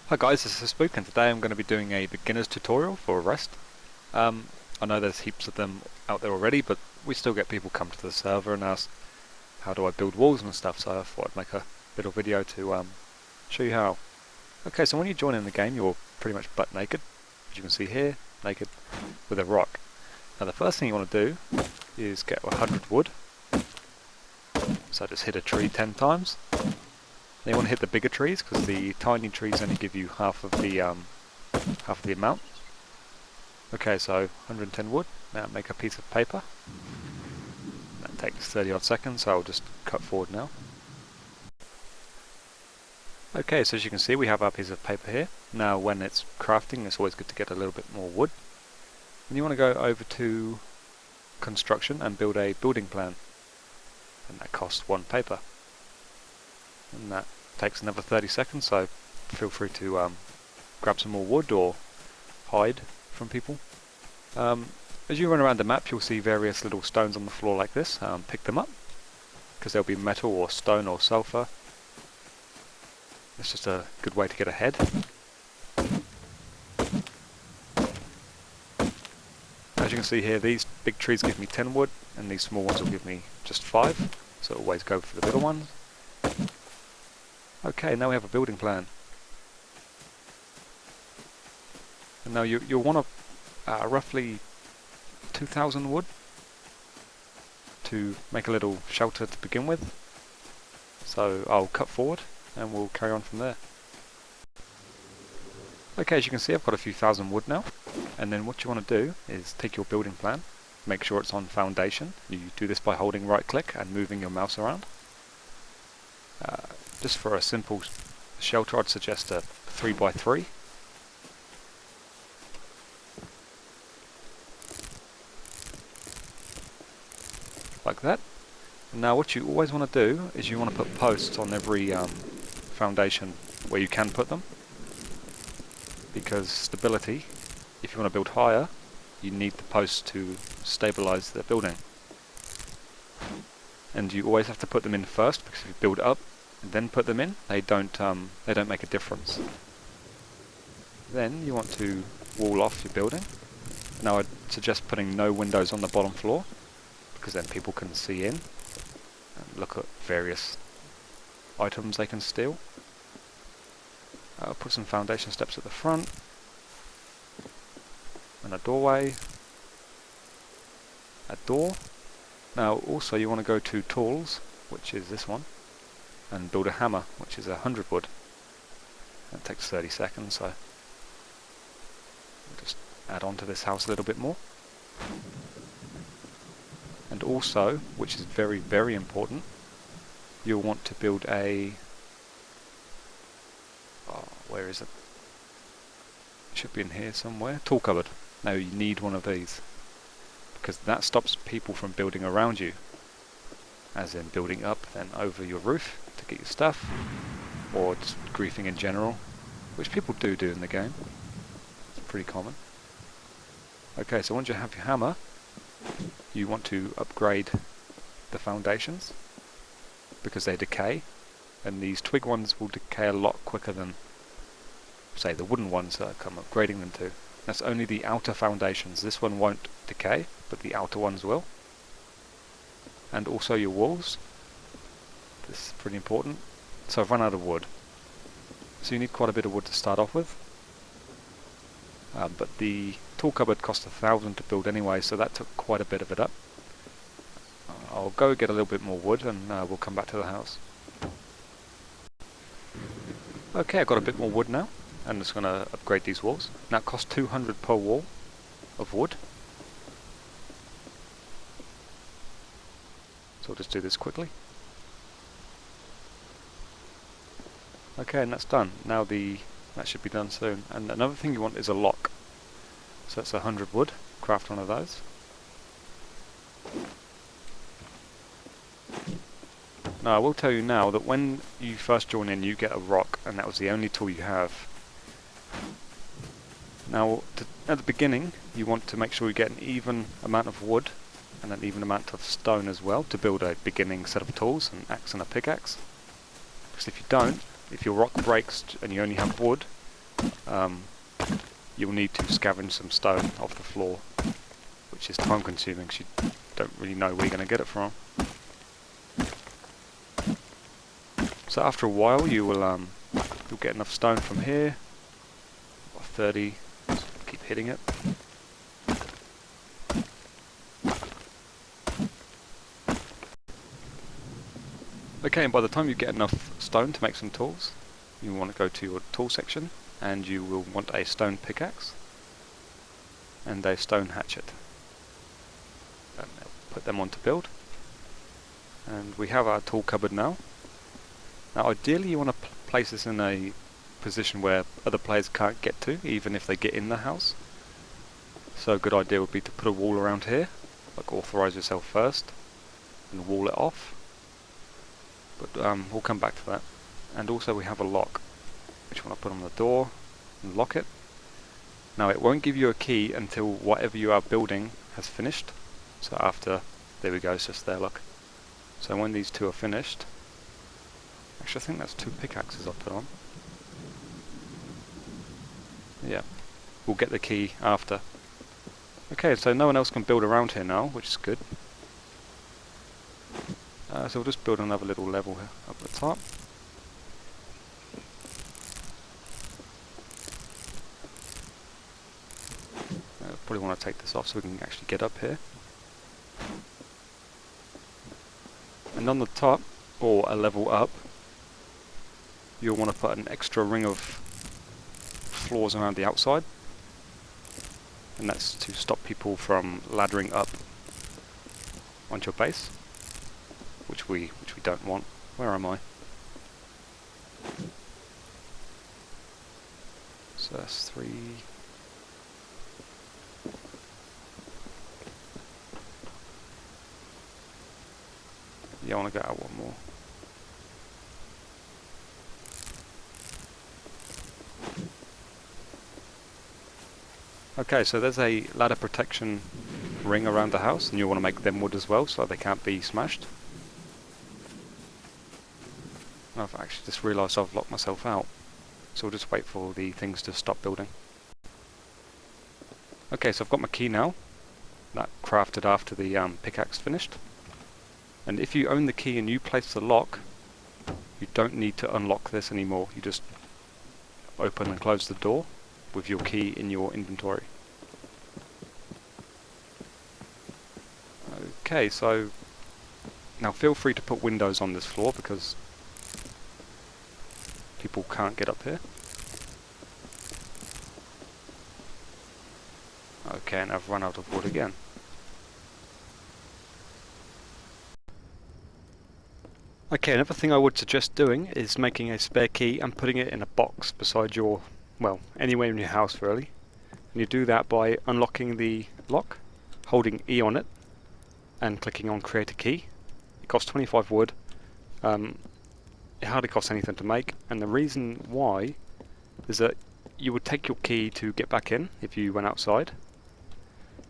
Hi guys, this is Spook and today I'm going to be doing a beginner's tutorial for Rest. I know there's heaps of them out there already, but we still get people come to the server and ask how do I build walls and stuff, so I thought I'd make a little video to show you how. Okay, so when you join in the game you're pretty much butt naked, as you can see here, naked, with a rock. Now the first thing you want to do is get 100 wood, so just hit a tree 10 times. Then you want to hit the bigger trees because the tiny trees only give you half of the amount. Okay, so 110 wood. Now make a piece of paper. That takes 30 odd seconds, so I'll just cut forward now. Okay, so as you can see we have our piece of paper here. Now when it's crafting it's always good to get a little bit more wood. And you want to go over to construction and build a building plan. And that costs 1 paper. And that takes another 30 seconds, so feel free to grab some more wood or hide from people. As you run around the map you'll see various little stones on the floor like this. Pick them up because they'll be metal or stone or sulfur. It's just a good way to get ahead. As you can see here, these big trees give me 10 wood and these small ones will give me just 5, so always go for the bigger ones. Okay, now we have a building plan. And now you'll want roughly 2,000 wood to make a little shelter to begin with. So I'll cut forward and we'll carry on from there. Okay, as you can see I've got a few thousand wood now. And then what you want to do is take your building plan, make sure it's on foundation. You do this by holding right click and moving your mouse around. Just for a simple shelter I'd suggest a 3x3. Like that. And now what you always want to do is you want to put posts on every foundation where you can put them. Because stability, if you want to build higher, you need the posts to stabilize the building. And you always have to put them in first, because if you build up and then put them in, they don't make a difference. Then you want to wall off your building. Now I'd suggest putting no windows on the bottom floor, because then people can see in and look at various items they can steal. I'll put some foundation steps at the front, and a doorway, a door. Now also you want to go to tools, which is this one, and build a hammer, which is 100 wood. That takes 30 seconds, so we'll just add on to this house a little bit more. And also, which is very, very important, you'll want to build a... oh, where is it? It should be in here somewhere. Tool cupboard. Now you need one of these, because that stops people from building around you. As in building up, then over your roof to get your stuff, or just griefing in general, which people do in the game. It's pretty common. Okay, so once you have your hammer, you want to upgrade the foundations, because they decay, and these twig ones will decay a lot quicker than, say, the wooden ones that I'm upgrading them to. That's only the outer foundations. This one won't decay, but the outer ones will. And also your walls. This is pretty important. So I've run out of wood. So you need quite a bit of wood to start off with. But the tool cupboard cost 1,000 to build anyway, so that took quite a bit of it up. I'll go get a little bit more wood and we'll come back to the house. Okay, I've got a bit more wood now. I'm just going to upgrade these walls. Now it costs 200 per wall of wood. So I'll just do this quickly. Okay, and that's done. Now that should be done soon. And another thing you want is a lock. So that's 100 wood. Craft one of those. Now I will tell you now that when you first join in you get a rock, and that was the only tool you have. Now at the beginning you want to make sure you get an even amount of wood and an even amount of stone as well to build a beginning set of tools, an axe and a pickaxe. Because if you don't, if your rock breaks and you only have wood, you'll need to scavenge some stone off the floor, which is time consuming because you don't really know where you're going to get it from. So after a while you'll get enough stone from here, about 30, just keep hitting it. Okay, and by the time you get enough stone to make some tools, you want to go to your tool section and you will want a stone pickaxe and a stone hatchet. And put them on to build. And we have our tool cupboard now. Now ideally you want to place this in a position where other players can't get to, even if they get in the house. So a good idea would be to put a wall around here, like authorize yourself first, and wall it off. But we'll come back to that. And also we have a lock, which you want to put on the door and lock it. Now it won't give you a key until whatever you are building has finished. So after, there we go, it's just there, look. So when these two are finished, actually I think that's 2 pickaxes I put on. Yeah, we'll get the key after. Okay, so no one else can build around here now, which is good. So we'll just build another little level here up the top. Probably want to take this off so we can actually get up here. And on the top, or a level up, you'll want to put an extra ring of floors around the outside. And that's to stop people from laddering up onto your base, which we don't want. Where am I? So that's 3. Yeah, I want to go out one more. Okay, so there's a ladder protection ring around the house, and you want to make them wood as well so they can't be smashed. I've actually just realised I've locked myself out, so we'll just wait for the things to stop building. Okay, so I've got my key now, that crafted after the pickaxe finished. And if you own the key and you place the lock, you don't need to unlock this anymore, you just open and close the door with your key in your inventory. Okay, so now feel free to put windows on this floor because people can't get up here. Okay, and I've run out of wood again. Okay, another thing I would suggest doing is making a spare key and putting it in a box beside your, well, anywhere in your house really. And you do that by unlocking the lock, holding E on it, and clicking on create a key. It costs 25 wood. It hardly costs anything to make, and the reason why is that you would take your key to get back in if you went outside.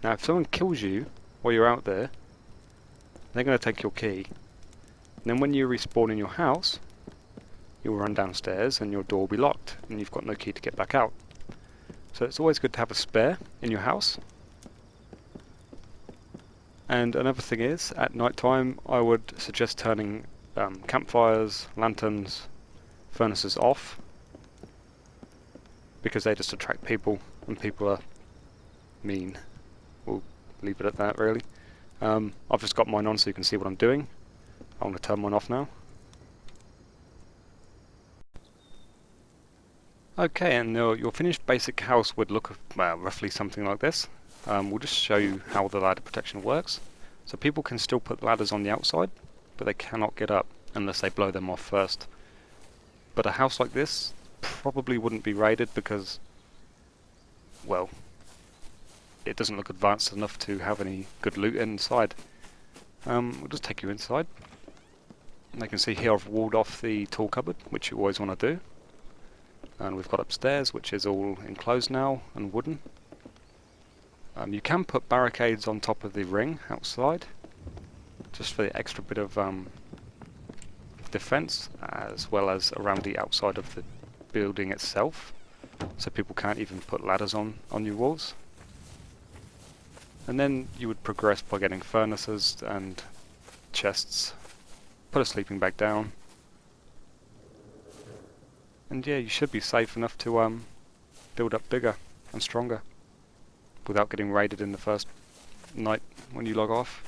Now if someone kills you while you're out there, they're going to take your key. And then when you respawn in your house, you'll run downstairs and your door will be locked and you've got no key to get back out. So it's always good to have a spare in your house. And another thing is, at night time I would suggest turning campfires, lanterns, furnaces off, because they just attract people and people are mean. We'll leave it at that really. I've just got mine on so you can see what I'm doing. I'm going to turn mine off now. Okay, and your finished basic house would look roughly something like this. We'll just show you how the ladder protection works. So people can still put ladders on the outside, but they cannot get up unless they blow them off first. But a house like this probably wouldn't be raided because, well, it doesn't look advanced enough to have any good loot inside. We'll just take you inside. And you can see here I've walled off the tool cupboard, which you always want to do. And we've got upstairs, which is all enclosed now and wooden. You can put barricades on top of the ring outside, just for the extra bit of defense, as well as around the outside of the building itself. so people can't even put ladders on your walls. And then you would progress by getting furnaces and chests, put a sleeping bag down, and yeah, you should be safe enough to build up bigger and stronger without getting raided in the first night when you log off.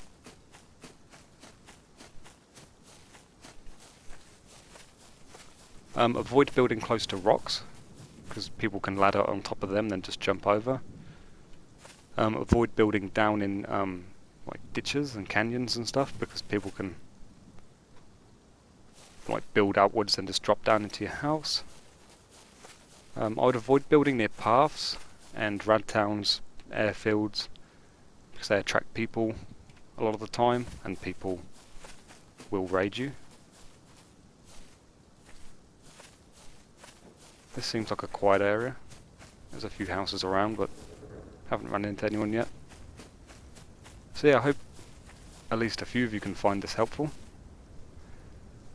Avoid building close to rocks, because people can ladder on top of them then just jump over. Avoid building down in like ditches and canyons and stuff, because people can like build upwards and just drop down into your house. I would avoid building near paths and rad towns, airfields, because they attract people a lot of the time and people will raid you. This seems like a quiet area. There's a few houses around, but haven't run into anyone yet. So yeah, I hope at least a few of you can find this helpful.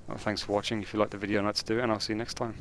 Well, thanks for watching. If you liked the video, let's do it, and I'll see you next time.